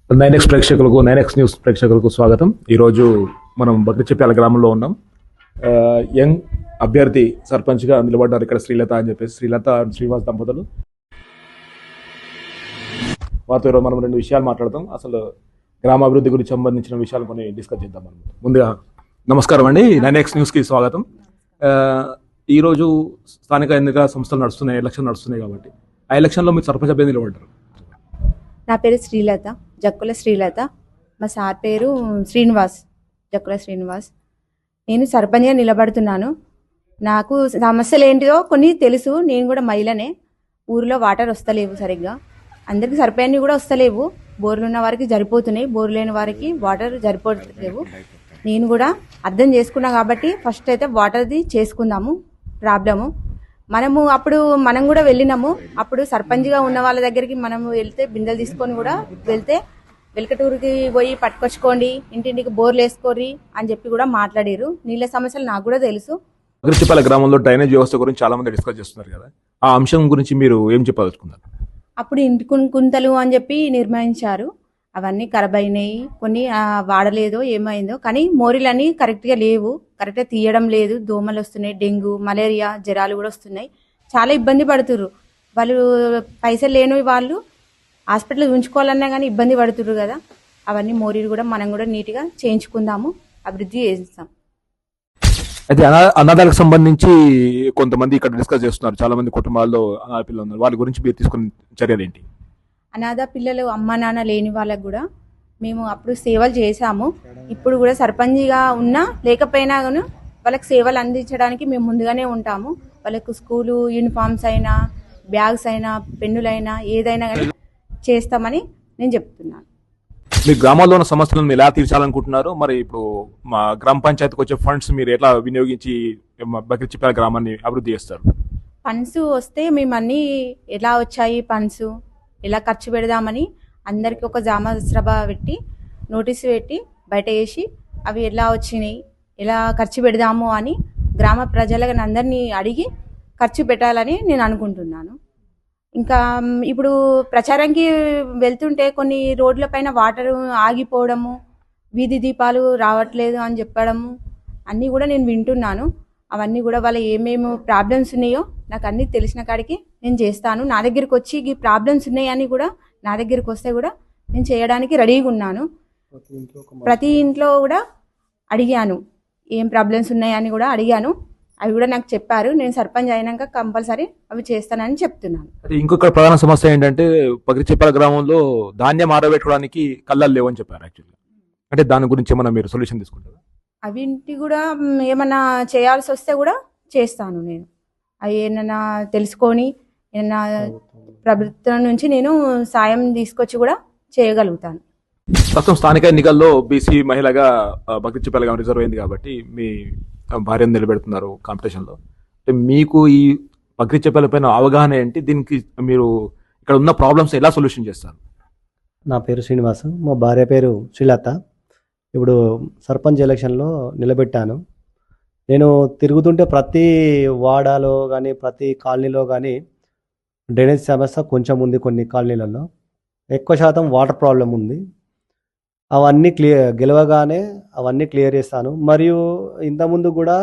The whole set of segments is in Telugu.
నైన్ ఎక్స్ ప్రేక్షకులకు నైన్ ఎక్స్ న్యూస్ ప్రేక్షకులకు స్వాగతం. ఈరోజు మనం బక్రిచెప్యాల గ్రామంలో ఉన్నాం. యంగ్ అభ్యర్థి సర్పంచ్గా నిలబడ్డారు ఇక్కడ శ్రీలత అని చెప్పేసి. శ్రీలత అండ్ శ్రీనివాస్ దంపతులు. వారితో ఈరోజు మనం రెండు విషయాలు మాట్లాడతాం. అసలు గ్రామ అభివృద్ధి గురించి సంబంధించిన విషయాలు కొన్ని డిస్కస్ చేద్దాం. మనం ముందుగా నమస్కారం అండి, నైన్ ఎక్స్ న్యూస్కి స్వాగతం. ఈరోజు స్థానిక ఎన్నికల సంస్థలు నడుస్తున్నాయి, ఎలక్షన్ నడుస్తున్నాయి కాబట్టి ఆ ఎలక్షన్లో మీరు సర్పంచ్ అభ్యర్థి నిలబడ్డారు. నా పేరు శ్రీలత, జక్కుల శ్రీలత. మా సార్ పేరు శ్రీనివాస్, జక్కుల శ్రీనివాస్. నేను సర్పంచ్గా నిలబడుతున్నాను. నాకు సమస్యలు ఏంటిదో కొన్ని తెలుసు. నేను కూడా మహిళనే. ఊరిలో వాటర్ వస్తలేవు సరిగ్గా, అందరికి సరిపోయని కూడా వస్తలేవు. బోర్లు ఉన్న వారికి సరిపోతున్నాయి, బోర్లు లేని వారికి వాటర్ సరిపోతలేవు. నేను కూడా అర్థం చేసుకున్నా కాబట్టి ఫస్ట్ అయితే వాటర్ది చేసుకుందాము ప్రాబ్లము. మనం కూడా వెళ్ళినాము. అప్పుడు సర్పంచ్గా ఉన్న వాళ్ళ దగ్గరికి మనం వెళ్తే బిందెలు తీసుకొని కూడా వెళ్తే వెల్కటూరుకి పోయి పట్టుకొచ్చుకోండి, ఇంటింటికి బోర్లు వేసుకోరి అని చెప్పి కూడా మాట్లాడారు. నీళ్ళ సమస్యలు నాకు కూడా తెలుసు. బక్రిచెప్యాల గ్రామంలో డ్రైనేజ్ వ్యవస్థ గురించి చాలా మంది డిస్కస్ చేస్తున్నారు కదా, ఆ అంశం గురించి మీరు ఏం చెప్పదలుచుకున్నారు? అప్పుడు ఇంటి కుంతలు అని చెప్పి నిర్ణయించారు. అవన్నీ ఖరాబ్ అయినాయి, కొన్ని వాడలేదో ఏమైందో. కానీ మోరీలన్నీ కరెక్ట్గా లేవు, కరెక్ట్గా తీయడం లేదు. దోమలు వస్తున్నాయి, డెంగ్యూ, మలేరియా జ్వరాలు కూడా వస్తున్నాయి. చాలా ఇబ్బంది పడుతుర్రు వాళ్ళు. పైసలు లేని వాళ్ళు హాస్పిటల్ ఉంచుకోవాలన్నా కానీ ఇబ్బంది పడుతుర్రు కదా. అవన్నీ మోరీలు కూడా మనం కూడా నీట్గా చేయించుకుందాము, అభివృద్ధి చేస్తాం. అయితే అనాథాలకు సంబంధించి కొంతమంది ఇక్కడ డిస్కస్ చేస్తున్నారు. చాలా మంది కుటుంబాల్లో అనాథ పిల్లలు ఉన్నారు. వాళ్ళ గురించి మీరు తీసుకున్న చర్యలు ఏంటి? అనాథ పిల్లలు అమ్మ నాన్న లేని వాళ్ళకు కూడా మేము అప్పుడు సేవలు చేశాము. ఇప్పుడు కూడా సర్పంచ్గా ఉన్నా లేకపోయినా కానీ వాళ్ళకి సేవలు అందించడానికి మేము ముందుగానే ఉంటాము. వాళ్ళకు స్కూలు యూనిఫామ్స్ అయినా, బ్యాగ్స్ అయినా, పెన్నులైనా ఏదైనా కానీ చేస్తామని నేను చెప్తున్నాను. మీ గ్రామాల్లో ఉన్న సమస్యలను ఎలా తీర్చాలనుకుంటున్నారు? మరి ఇప్పుడు మా గ్రామ పంచాయతీకి వచ్చే ఫండ్స్ మీరు ఎట్లా వినియోగించి బక్రిచెప్యాల గ్రామాన్ని అభివృద్ధి చేస్తారు? ఫండ్స్ వస్తే మేము అన్నీ ఎలా వచ్చాయి, ఫండ్స్ ఎలా ఖర్చు పెడదామని అందరికి ఒక సభ పెట్టి నోటీసు పెట్టి బయట వేసి అవి ఎలా వచ్చినాయి, ఎలా ఖర్చు పెడదాము అని గ్రామ ప్రజలను అందరినీ అడిగి ఖర్చు పెట్టాలని నేను అనుకుంటున్నాను. ఇంకా ఇప్పుడు ప్రచారానికి వెళ్తుంటే కొన్ని రోడ్ల పైన వాటర్ ఆగిపోవడము, వీధి దీపాలు రావట్లేదు అని చెప్పడము అన్నీ కూడా నేను వింటున్నాను. అవన్నీ కూడా వాళ్ళ ఏమేమి ప్రాబ్లమ్స్ ఉన్నాయో నాకు అన్నీ తెలిసిన కాడికి నేను చేస్తాను. నా దగ్గరికి వచ్చి ఈ ప్రాబ్లమ్స్ ఉన్నాయని కూడా నా దగ్గరికి వస్తే కూడా నేను చేయడానికి రెడీగా ఉన్నాను. ప్రతి ఇంట్లో కూడా అడిగాను, ఏం ప్రాబ్లమ్స్ ఉన్నాయని కూడా అడిగాను. అవి కూడా నాకు చెప్పారు. నేను సర్పంచ్ అయినాక కంపల్సరీ అవి చేస్తానని చెప్తున్నాను. ఇంకొక ప్రధాన సమస్య ఏంటంటే బక్రిచెప్యాల గ్రామంలో ధాన్యం ఆరబెట్టుకోవడానికి కళ్ళలు లేవని చెప్పారు. యాక్చువల్గా అంటే దాని గురించి ఏమన్నా మీరు సొల్యూషన్ తీసుకుంటారా? అవింటి కూడా ఏమన్నా చేయాల్సి వస్తే కూడా చేస్తాను నేను. అవి ఏమన్నా తెలుసుకొని ఏమన్నా ప్రభుత్వం నుంచి నేను సాయం తీసుకొచ్చి కూడా చేయగలుగుతాను. ప్రస్తుతం స్థానిక ఎన్నికల్లో బీసీ మహిళగా బక్రిచెప్యాల గ్రామం రిజర్వ్ అయింది కాబట్టి మీ భార్యను నిలబెడుతున్నారు కాంపిటీషన్లో. అంటే మీకు ఈ బక్రిచెప్యాల పైన అవగాహన ఏంటి? దీనికి మీరు ఇక్కడ ఉన్న ప్రాబ్లమ్స్ ఎలా సొల్యూషన్ చేస్తారు? నా పేరు శ్రీనివాస్, మా భార్య పేరు శ్రీలత. ఇప్పుడు సర్పంచ్ ఎలక్షన్లో నిలబెట్టాను. నేను తిరుగుతుంటే ప్రతి వాడాలో కానీ ప్రతి కాలనీలో కానీ డ్రైనేజ్ సమస్య కొంచెం ఉంది. కొన్ని కాలనీలలో ఎక్కువ శాతం వాటర్ ప్రాబ్లం ఉంది. అవన్నీ గెలవగానే అవన్నీ క్లియర్ చేస్తాను. మరియు ఇంతకుముందు కూడా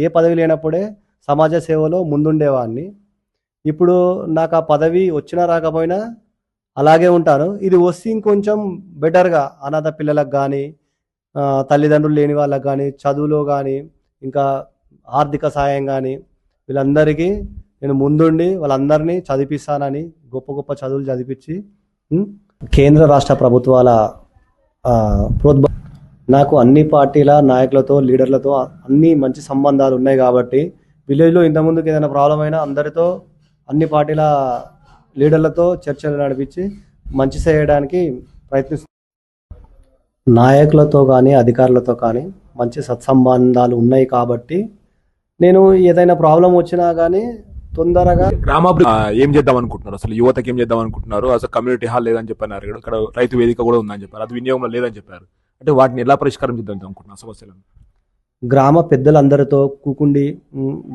ఏ పదవి లేనప్పుడే సమాజ సేవలో ముందుండేవాడిని. ఇప్పుడు నాకు ఆ పదవి వచ్చినా రాకపోయినా అలాగే ఉంటాను. ఇది వస్తే ఇంకొంచెం బెటర్గా అనాథ పిల్లలకు కానీ, తల్లిదండ్రులు లేని వాళ్ళకి కానీ, చదువులో కానీ, ఇంకా ఆర్థిక సాయం కానీ వీళ్ళందరికీ నేను ముందుండి వాళ్ళందరినీ చదివిస్తానని గొప్ప గొప్ప చదువులు చదివించి కేంద్ర రాష్ట్ర ప్రభుత్వాల నాకు అన్ని పార్టీల నాయకులతో, లీడర్లతో అన్ని మంచి సంబంధాలు ఉన్నాయి కాబట్టి విలేజ్లో ఇంతకుముందుకు ఏదైనా ప్రాబ్లం అయినా అందరితో, అన్ని పార్టీల లీడర్లతో చర్చలు నడిపించి మంచి చేయడానికి ప్రయత్నిస్తున్నాను. నాయకులతో కానీ అధికారులతో కానీ మంచి సత్సంబంధాలు ఉన్నాయి కాబట్టి నేను ఏదైనా ప్రాబ్లం వచ్చినా కానీ తొందరగా గ్రామాభివృద్ధి ఏం చేద్దాం అనుకుంటున్నారు? అసలు యువతకి ఏం చేద్దాం అనుకుంటున్నారు? అసలు కమ్యూనిటీ హాల్ లేదని చెప్పారు, ఇక్కడ రైతు వేదిక కూడా ఉందని చెప్పారు, అది వినియోగంలో లేదని చెప్పారు. అంటే వాటిని ఎలా పరిష్కారం చేద్దాం అనుకుంటున్నారు సమస్యలను? గ్రామ పెద్దలందరితో కూకుండి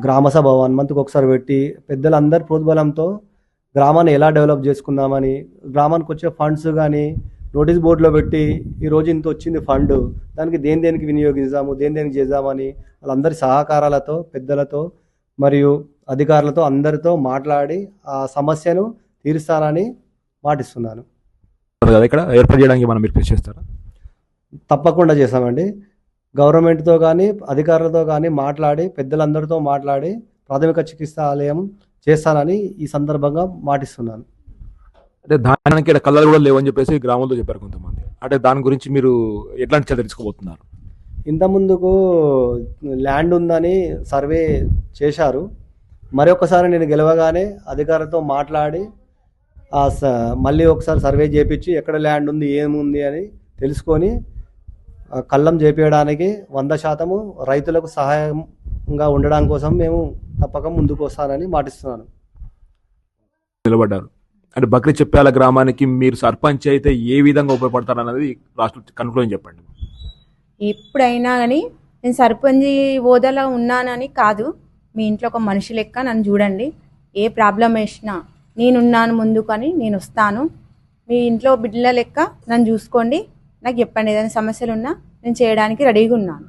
గ్రామ సభ 1 monthకి ఒకసారి పెట్టి పెద్దలందరి ప్రోద్బలంతో గ్రామాన్ని ఎలా డెవలప్ చేసుకుందామని, గ్రామానికి వచ్చే ఫండ్స్ కానీ నోటీస్ బోర్డులో పెట్టి ఈరోజు ఇంత వచ్చింది ఫండ్, దానికి దేనికి వినియోగిస్తాము, దేనికి చేద్దామని వాళ్ళందరి సహకారాలతో, పెద్దలతో మరియు అధికారులతో అందరితో మాట్లాడి ఆ సమస్యను తీరుస్తానని మాటిస్తున్నాను. కదా ఇక్కడ ఏర్పాటు చేయడానికి మనం మీరు కృషి చేస్తారా? తప్పకుండా చేస్తామండి. గవర్నమెంట్తో కానీ అధికారులతో కానీ మాట్లాడి, పెద్దలందరితో మాట్లాడి ప్రాథమిక చికిత్సాలయం చేస్తానని ఈ సందర్భంగా మాటిస్తున్నాను. అంటే ధాన్యానికి ఇక్కడ కళ్ళలు కూడా లేవని చెప్పేసి గ్రామంలో చెప్పారు కొంతమంది. అంటే దాని గురించి మీరు ఎట్లాంటి చర్య తీసుకోబోతున్నారు? ఇంత ముందుకు ల్యాండ్ ఉందని సర్వే చేశారు. మరొకసారి నేను గెలవగానే అధికారులతో మాట్లాడి మళ్ళీ ఒకసారి సర్వే చేపించి ఎక్కడ ల్యాండ్ ఉంది, ఏముంది అని తెలుసుకొని కళ్ళం చేపించడానికి 100% రైతులకు సహాయంగా ఉండడం కోసం మేము తప్పక ముందుకు వస్తానని మాటిస్తున్నాను. నిలబడ్డారు. అంటే బక్రీ చెప్పాల గ్రామానికి మీరు సర్పంచ్ అయితే ఏ విధంగా ఉపయోగపడతారు అన్నది రాష్ట్ర కన్క్లూజన్ చెప్పండి. ఎప్పుడైనా కానీ నేను సర్పంచ్ హోదాలో ఉన్నానని కాదు, మీ ఇంట్లో ఒక మనిషి లెక్క నన్ను చూడండి. ఏ ప్రాబ్లం వేసినా నేనున్నాను ముందుకు అని నేను వస్తాను. మీ ఇంట్లో బిడ్డల లెక్క నన్ను చూసుకోండి. నాకు చెప్పండి, ఏదైనా సమస్యలు ఉన్నా నేను చేయడానికి రెడీగా ఉన్నాను.